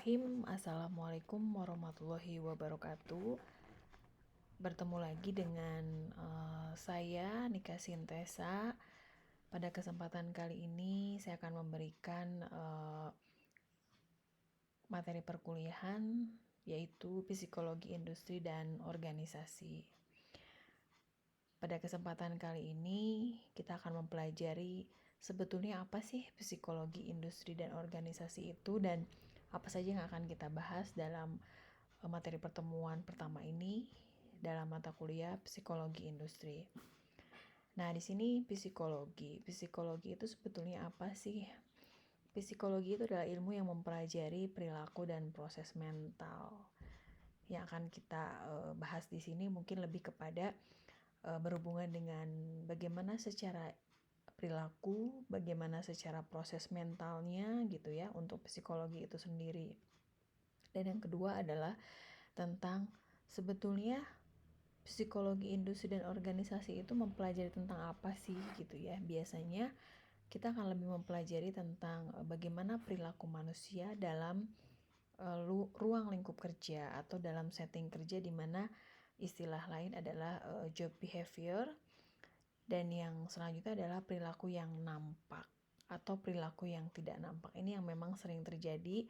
Bismillahirrahmanirrahim. Assalamualaikum warahmatullahi wabarakatuh. Bertemu lagi dengan saya Nika Sintesa. Pada kesempatan kali ini saya akan memberikan materi perkuliahan yaitu Psikologi Industri dan Organisasi. Pada kesempatan kali ini kita akan mempelajari sebetulnya apa sih psikologi industri dan organisasi itu, dan apa saja yang akan kita bahas dalam materi pertemuan pertama ini dalam mata kuliah psikologi industri. Nah, di sini psikologi itu sebetulnya apa sih? Psikologi itu adalah ilmu yang mempelajari perilaku dan proses mental. Yang akan kita bahas di sini mungkin lebih kepada berhubungan dengan bagaimana secara perilaku, bagaimana secara proses mentalnya gitu ya untuk psikologi itu sendiri. Dan yang kedua adalah tentang sebetulnya psikologi industri dan organisasi itu mempelajari tentang apa sih gitu ya. Biasanya kita akan lebih mempelajari tentang bagaimana perilaku manusia dalam ruang lingkup kerja atau dalam setting kerja, di mana istilah lain adalah job behavior, dan yang selanjutnya adalah perilaku yang nampak atau perilaku yang tidak nampak. Ini yang memang sering terjadi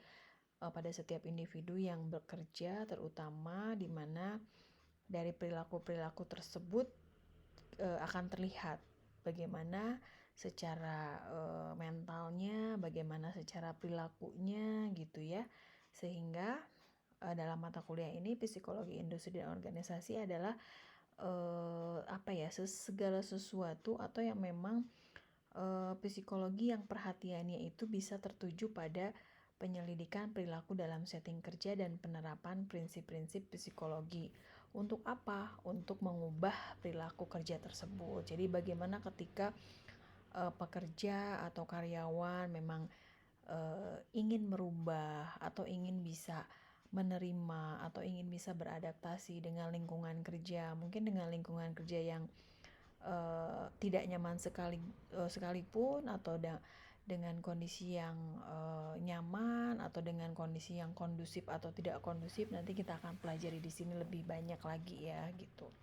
pada setiap individu yang bekerja, terutama di mana dari perilaku-perilaku tersebut akan terlihat bagaimana secara mentalnya, bagaimana secara perilakunya gitu ya. Sehingga dalam mata kuliah ini psikologi industri dan organisasi adalah segala sesuatu atau yang memang psikologi yang perhatiannya itu bisa tertuju pada penyelidikan perilaku dalam setting kerja dan penerapan prinsip-prinsip psikologi. Untuk apa? Untuk mengubah perilaku kerja tersebut. Jadi bagaimana ketika pekerja atau karyawan memang ingin merubah atau ingin bisa menerima atau ingin bisa beradaptasi dengan lingkungan kerja, mungkin dengan lingkungan kerja yang tidak nyaman sekalipun, atau dengan kondisi yang nyaman, atau dengan kondisi yang kondusif atau tidak kondusif. Nanti kita akan pelajari di sini lebih banyak lagi ya gitu.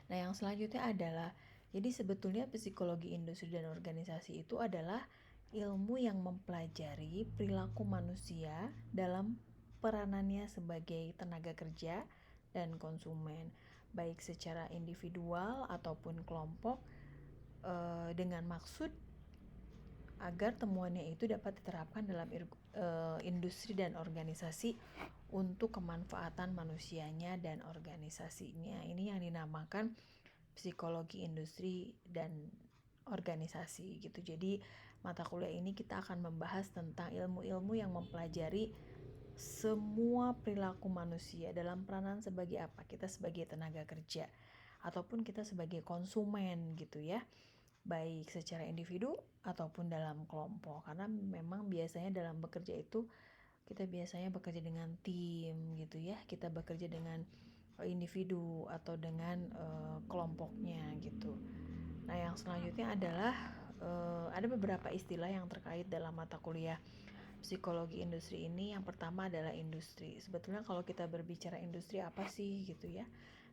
Nah, yang selanjutnya adalah, jadi sebetulnya psikologi industri dan organisasi itu adalah ilmu yang mempelajari perilaku manusia dalam peranannya sebagai tenaga kerja dan konsumen, baik secara individual ataupun kelompok, dengan maksud agar temuannya itu dapat diterapkan dalam industri dan organisasi untuk kemanfaatan manusianya dan organisasinya. Ini yang dinamakan psikologi industri dan organisasi gitu. Jadi mata kuliah ini kita akan membahas tentang ilmu-ilmu yang mempelajari semua perilaku manusia dalam peranan sebagai apa? Kita sebagai tenaga kerja ataupun kita sebagai konsumen gitu ya. Baik secara individu ataupun dalam kelompok. Karena memang biasanya dalam bekerja itu kita biasanya bekerja dengan tim gitu ya. Kita bekerja dengan individu atau dengan kelompoknya gitu. Nah, yang selanjutnya adalah ada beberapa istilah yang terkait dalam mata kuliah psikologi industri ini. Yang pertama adalah industri. Sebetulnya kalau kita berbicara industri apa sih gitu ya.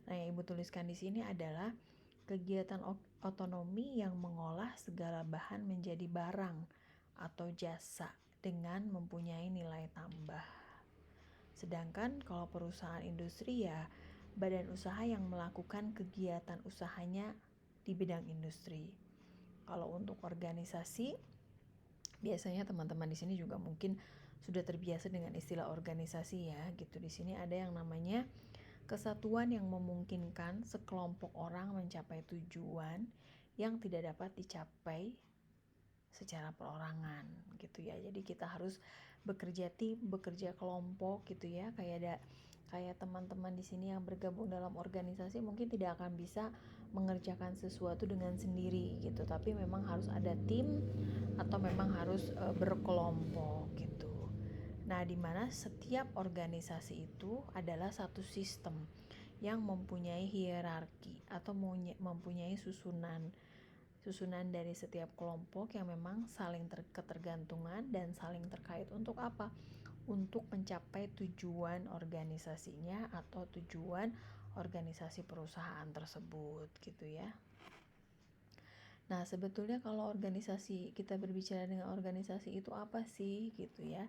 Nah, yang Ibu tuliskan di sini adalah kegiatan otonomi yang mengolah segala bahan menjadi barang atau jasa dengan mempunyai nilai tambah. Sedangkan kalau perusahaan industri ya badan usaha yang melakukan kegiatan usahanya di bidang industri. Kalau untuk organisasi, biasanya teman-teman di sini juga mungkin sudah terbiasa dengan istilah organisasi ya gitu. Di sini ada yang namanya kesatuan yang memungkinkan sekelompok orang mencapai tujuan yang tidak dapat dicapai secara perorangan gitu ya. Jadi kita harus bekerja tim, bekerja kelompok gitu ya. Kayak teman-teman di sini yang bergabung dalam organisasi mungkin tidak akan bisa mengerjakan sesuatu dengan sendiri gitu, tapi memang harus ada tim atau memang harus berkelompok gitu. Nah, di mana setiap organisasi itu adalah satu sistem yang mempunyai hierarki atau mempunyai susunan dari setiap kelompok yang memang saling ketergantungan dan saling terkait. Untuk apa? untuk mencapai tujuan organisasinya atau tujuan organisasi perusahaan tersebut gitu ya. Nah, sebetulnya kalau kita berbicara dengan organisasi itu apa sih gitu ya.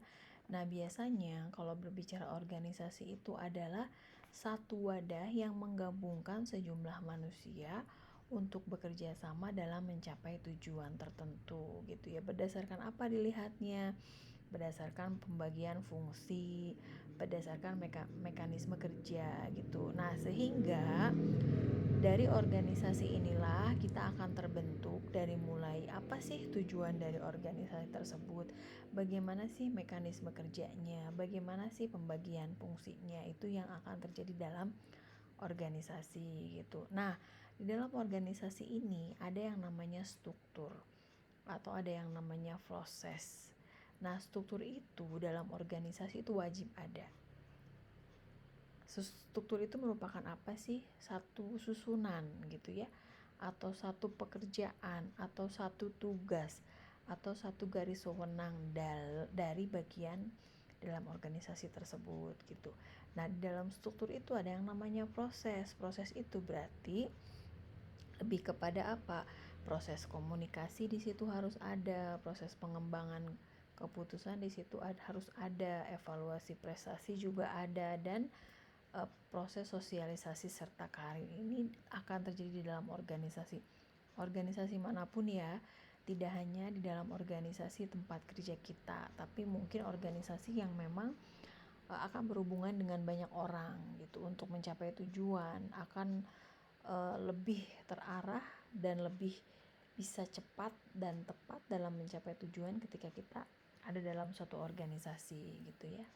Nah, biasanya kalau berbicara organisasi itu adalah satu wadah yang menggabungkan sejumlah manusia untuk bekerja sama dalam mencapai tujuan tertentu gitu ya. Berdasarkan apa dilihatnya? Berdasarkan pembagian fungsi, berdasarkan mekanisme kerja gitu. Nah, sehingga dari organisasi inilah kita akan terbentuk dari mulai apa sih tujuan dari organisasi tersebut, bagaimana sih mekanisme kerjanya, bagaimana sih pembagian fungsinya, itu yang akan terjadi dalam organisasi gitu. Nah, di dalam organisasi ini ada yang namanya struktur atau ada yang namanya proses. Nah, struktur itu dalam organisasi itu wajib ada. Struktur itu merupakan apa sih? Satu susunan gitu ya, atau satu pekerjaan, atau satu tugas, atau satu garis wewenang dari bagian dalam organisasi tersebut gitu. Nah, di dalam struktur itu ada yang namanya proses. Proses itu berarti lebih kepada apa? Proses komunikasi di situ harus ada, proses pengembangan keputusan di situ harus ada, evaluasi prestasi juga ada, dan proses sosialisasi serta karir ini akan terjadi di dalam organisasi manapun ya, tidak hanya di dalam organisasi tempat kerja kita, tapi mungkin organisasi yang memang akan berhubungan dengan banyak orang gitu. Untuk mencapai tujuan akan lebih terarah dan lebih bisa cepat dan tepat dalam mencapai tujuan ketika kita ada dalam suatu organisasi gitu ya.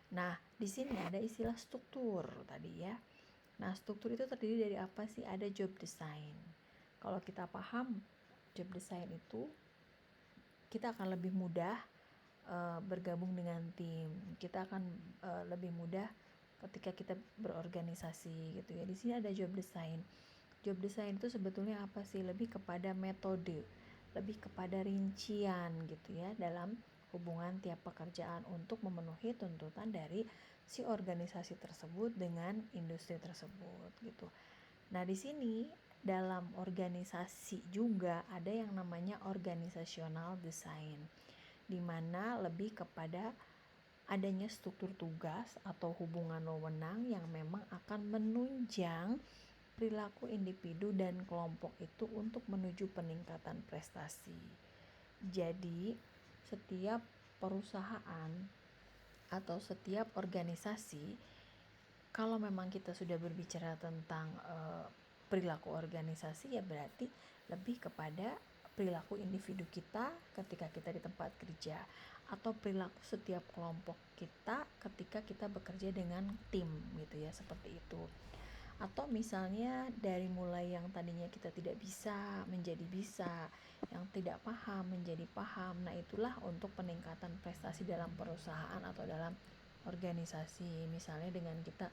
Nah, di sini ada istilah struktur tadi ya. Nah, struktur itu terdiri dari apa sih? Ada job design. Kalau kita paham job design itu, kita akan lebih mudah bergabung dengan tim. Kita akan lebih mudah ketika kita berorganisasi gitu ya. Di sini ada job design. Job design itu sebetulnya apa sih? Lebih kepada metode, lebih kepada rincian gitu ya dalam hubungan tiap pekerjaan untuk memenuhi tuntutan dari si organisasi tersebut dengan industri tersebut gitu. Nah, di sini dalam organisasi juga ada yang namanya organizational design, di mana lebih kepada adanya struktur tugas atau hubungan wewenang yang memang akan menunjang perilaku individu dan kelompok itu untuk menuju peningkatan prestasi. Jadi, setiap perusahaan atau setiap organisasi, kalau memang kita sudah berbicara tentang perilaku organisasi, ya berarti lebih kepada perilaku individu kita ketika kita di tempat kerja, atau perilaku setiap kelompok kita ketika kita bekerja dengan tim gitu ya, seperti itu. Atau misalnya dari mulai yang tadinya kita tidak bisa menjadi bisa, yang tidak paham menjadi paham. Nah, itulah untuk peningkatan prestasi dalam perusahaan atau dalam organisasi. Misalnya dengan kita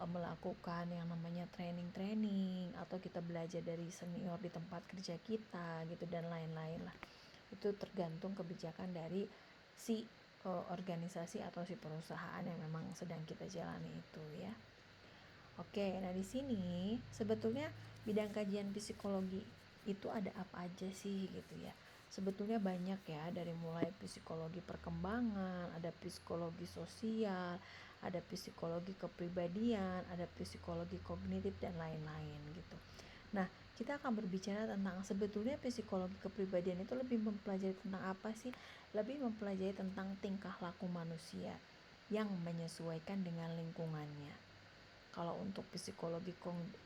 melakukan yang namanya training atau kita belajar dari senior di tempat kerja kita gitu, dan lain-lain lah. Itu tergantung kebijakan dari si organisasi atau si perusahaan yang memang sedang kita jalani itu ya. Oke, nah di sini sebetulnya bidang kajian psikologi itu ada apa aja sih gitu ya. Sebetulnya banyak ya, dari mulai psikologi perkembangan, ada psikologi sosial, ada psikologi kepribadian, ada psikologi kognitif dan lain-lain gitu. Nah, kita akan berbicara tentang sebetulnya psikologi kepribadian itu lebih mempelajari tentang apa sih? Lebih mempelajari tentang tingkah laku manusia yang menyesuaikan dengan lingkungannya. Kalau untuk psikologi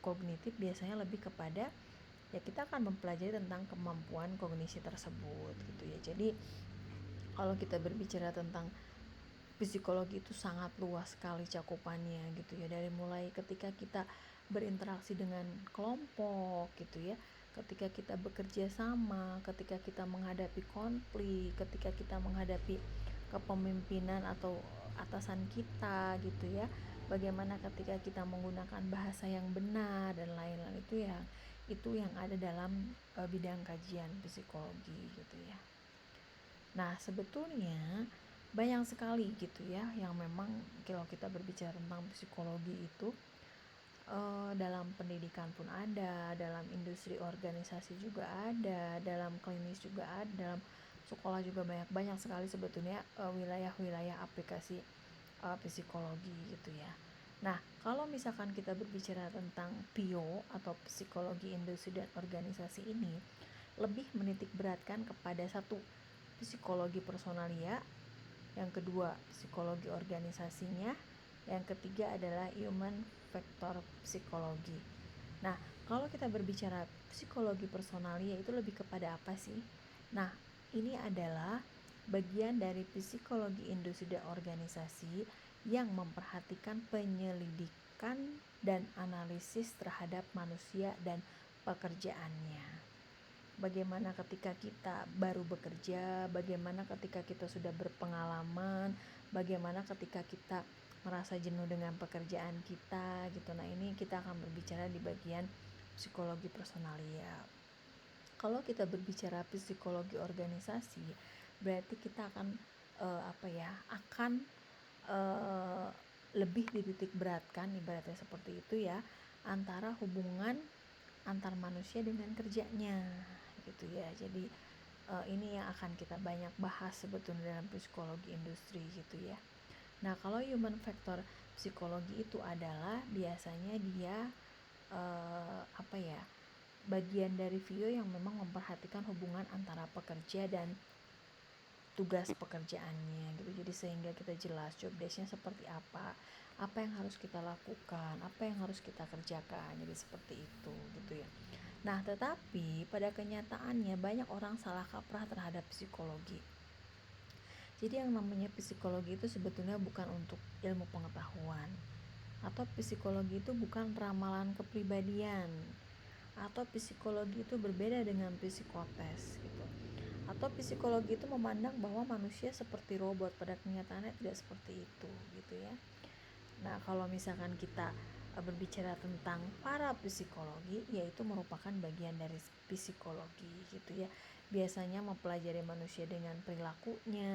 kognitif biasanya lebih kepada ya kita akan mempelajari tentang kemampuan kognisi tersebut gitu ya. Jadi kalau kita berbicara tentang psikologi itu sangat luas sekali cakupannya gitu ya, dari mulai ketika kita berinteraksi dengan kelompok gitu ya, ketika kita bekerja sama, ketika kita menghadapi konflik, ketika kita menghadapi kepemimpinan atau atasan kita gitu ya, bagaimana ketika kita menggunakan bahasa yang benar dan lain-lain, itu yang ada dalam bidang kajian psikologi gitu ya. Nah, sebetulnya banyak sekali gitu ya yang memang kalau kita berbicara tentang psikologi itu dalam pendidikan pun ada, dalam industri organisasi juga ada, dalam klinis juga ada, dalam sekolah juga banyak sekali sebetulnya wilayah-wilayah aplikasi psikologi gitu ya. Nah, kalau misalkan kita berbicara tentang PIO atau psikologi industri dan organisasi ini, lebih menitik beratkan kepada satu, psikologi personalia, yang kedua psikologi organisasinya, yang ketiga adalah human factor psikologi. Nah, kalau kita berbicara psikologi personalia itu lebih kepada apa sih? Nah, ini adalah bagian dari psikologi industri dan organisasi yang memperhatikan penyelidikan dan analisis terhadap manusia dan pekerjaannya. Bagaimana ketika kita baru bekerja, bagaimana ketika kita sudah berpengalaman, bagaimana ketika kita merasa jenuh dengan pekerjaan kita gitu. Nah, ini kita akan berbicara di bagian psikologi personalia. Kalau kita berbicara psikologi organisasi, berarti kita akan akan lebih dititik beratkan, ibaratnya seperti itu ya, antara hubungan antar manusia dengan kerjanya gitu ya. Jadi ini yang akan kita banyak bahas sebetulnya dalam psikologi industri gitu ya. Nah, kalau human factor psikologi itu adalah biasanya dia bagian dari VIO yang memang memperhatikan hubungan antara pekerja dan tugas pekerjaannya gitu. Jadi sehingga kita jelas job desk-nya seperti apa yang harus kita lakukan, apa yang harus kita kerjakan. Jadi seperti itu gitu ya. Nah, tetapi pada kenyataannya banyak orang salah kaprah terhadap psikologi. Jadi yang namanya psikologi itu sebetulnya bukan untuk ilmu pengetahuan, atau psikologi itu bukan ramalan kepribadian, atau psikologi itu berbeda dengan psikotes gitu. Atau psikologi itu memandang bahwa manusia seperti robot, pada kenyataannya tidak seperti itu gitu ya. Nah, kalau misalkan kita berbicara tentang para psikologi, yaitu merupakan bagian dari psikologi gitu ya. Biasanya mempelajari manusia dengan perilakunya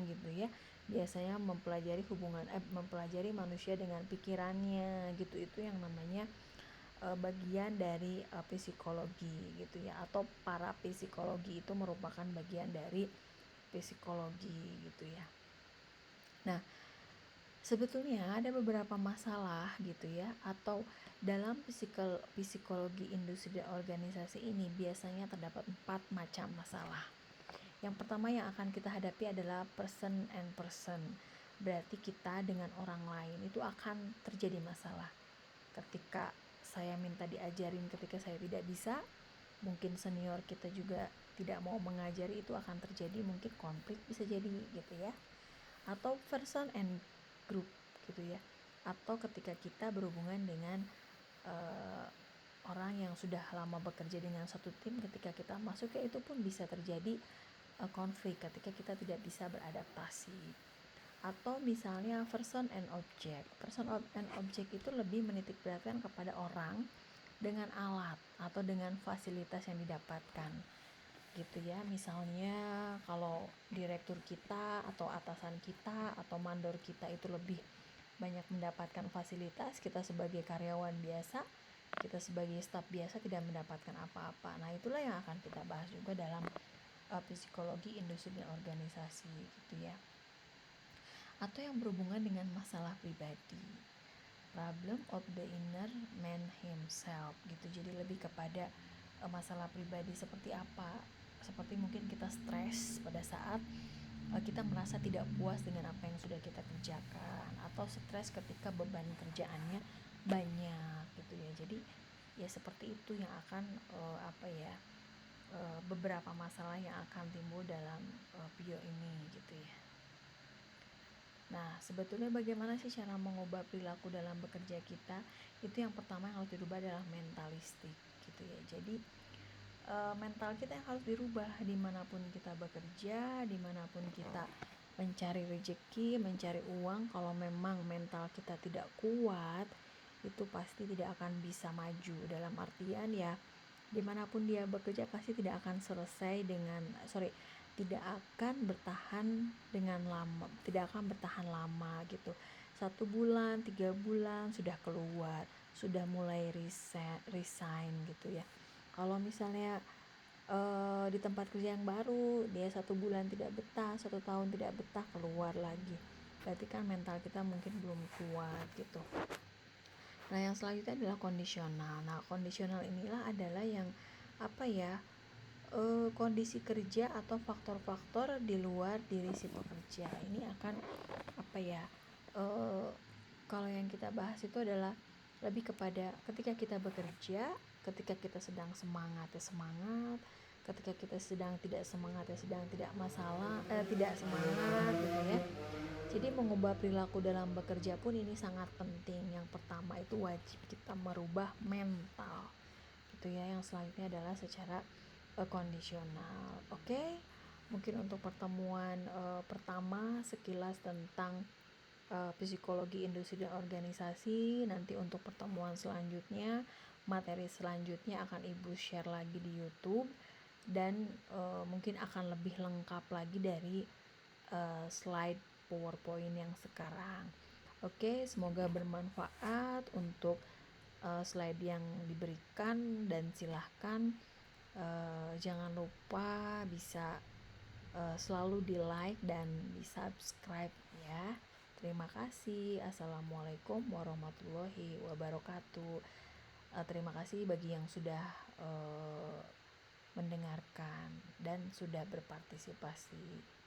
gitu ya. Biasanya mempelajari manusia dengan pikirannya gitu. Itu yang namanya bagian dari psikologi gitu ya. Atau para psikologi itu merupakan bagian dari psikologi gitu ya. Nah, sebetulnya ada beberapa masalah gitu ya, atau dalam psikologi industri dan organisasi ini biasanya terdapat 4 macam masalah. Yang pertama yang akan kita hadapi adalah person and person. Berarti kita dengan orang lain itu akan terjadi masalah. Ketika saya minta diajarin, ketika saya tidak bisa, mungkin senior kita juga tidak mau mengajari, itu akan terjadi mungkin konflik, bisa jadi gitu ya. Atau person and group gitu ya, atau ketika kita berhubungan dengan orang yang sudah lama bekerja dengan satu tim, ketika kita masuk ya itu pun bisa terjadi konflik ketika kita tidak bisa beradaptasi. Atau misalnya person and object itu lebih menitik beratkan kepada orang dengan alat atau dengan fasilitas yang didapatkan gitu ya. Misalnya kalau direktur kita atau atasan kita atau mandor kita itu lebih banyak mendapatkan fasilitas, kita sebagai karyawan biasa, kita sebagai staf biasa tidak mendapatkan apa-apa. Nah, itulah yang akan kita bahas juga dalam psikologi industri dan organisasi gitu ya. Atau yang berhubungan dengan masalah pribadi, problem of the inner man himself gitu. Jadi lebih kepada masalah pribadi seperti apa, seperti mungkin kita stres pada saat kita merasa tidak puas dengan apa yang sudah kita kerjakan, atau stres ketika beban kerjaannya banyak gitu ya. Jadi ya seperti itu yang akan beberapa masalah yang akan timbul dalam PIO ini gitu ya. Nah, sebetulnya bagaimana sih cara mengubah perilaku dalam bekerja kita? Itu yang pertama yang harus dirubah adalah mentalistik gitu ya. Jadi mental kita yang harus dirubah dimanapun kita bekerja, dimanapun kita mencari rezeki, mencari uang. Kalau memang mental kita tidak kuat, itu pasti tidak akan bisa maju. Dalam artian ya, dimanapun dia bekerja pasti tidak akan tidak akan bertahan lama gitu. 1 bulan, 3 bulan sudah keluar, sudah mulai resign gitu ya. Kalau misalnya di tempat kerja yang baru, dia 1 bulan tidak betah, 1 tahun tidak betah, keluar lagi. Berarti kan mental kita mungkin belum kuat gitu. Nah, yang selanjutnya adalah kondisional. Nah, kondisional inilah adalah yang kondisi kerja atau faktor-faktor di luar diri si pekerja. Ini akan eh, kalau yang kita bahas itu adalah lebih kepada ketika kita bekerja, ketika kita sedang semangat ya semangat, ketika kita sedang tidak semangat ya sedang tidak tidak semangat gitu ya. Jadi mengubah perilaku dalam bekerja pun ini sangat penting. Yang pertama itu wajib kita merubah mental gitu ya. Yang selanjutnya adalah secara kondisional. Oke, mungkin untuk pertemuan pertama sekilas tentang psikologi industri dan organisasi. Nanti untuk pertemuan selanjutnya, materi selanjutnya akan Ibu share lagi di YouTube, dan mungkin akan lebih lengkap lagi dari slide PowerPoint yang sekarang. Oke, semoga bermanfaat untuk slide yang diberikan, dan silahkan jangan lupa bisa selalu di like dan di subscribe ya. Terima kasih. Assalamualaikum warahmatullahi wabarakatuh. Terima kasih bagi yang sudah mendengarkan dan sudah berpartisipasi.